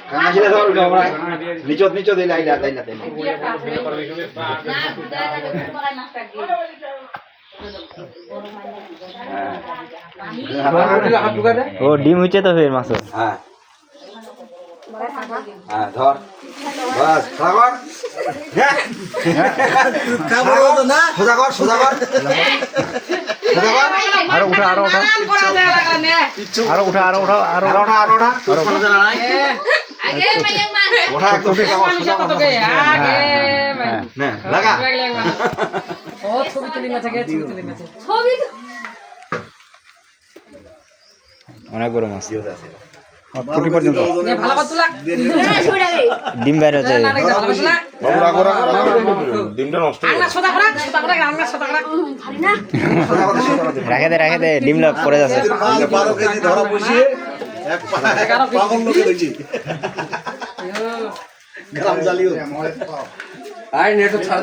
কানা ছিলে ধর আমরা নিচত নিচত দিলা আইলা তাইলা তাইলা ও ডিম হচ্ছে তো ফের মাছ হ্যাঁ হ্যাঁ ধর বাস সাগর কাবড় তো না সোজা কর সোজা কর সোজা কর আরো উঠা আরো উঠা আরো উঠা আরো উঠা আরো ওঠা আরো ওঠা সোজা না আগে মাইয়াং মা ওঠা একদম সোজা কর আগে না লাগা ও ছবি তুলি না থাকে ছবি তুলি না ছবি অনেক বড় মাছ কোটি পর্যন্ত নে ভালো করে তুলা ডিম বের হচ্ছে না না ভালো করে তুলা ডিমটা নষ্ট আংলা সোদা করা আংলা সোদা করা খালি না রাখে দে ডিম লক পড়ে যাচ্ছে 12 কেজি ধরা বসিয়ে এক পাগল লোকে দেখি গ্রাম জ্বালিও আই নেট ছাড়